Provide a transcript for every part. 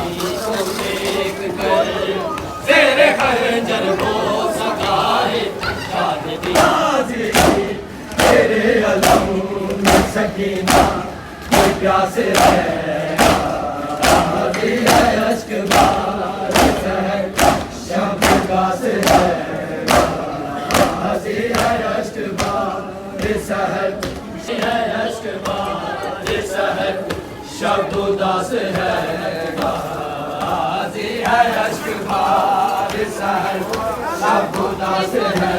को देख कर तेरे खंजर को सकाए शाद दिया तेरे अलम में सकीना कोई प्यास है अश्क बारिश है शब गास है अश्क बारिश है अश्क बारिश है शब्द उदास है गाजी है अश्क बारिश है शब्द उदास है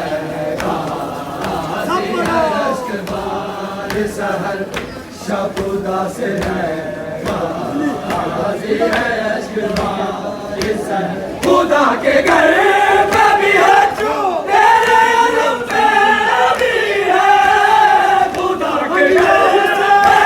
गाजी है अश्क बारिश है शब्द उदास है गाजी है अश्क बारिश है खुदा के घर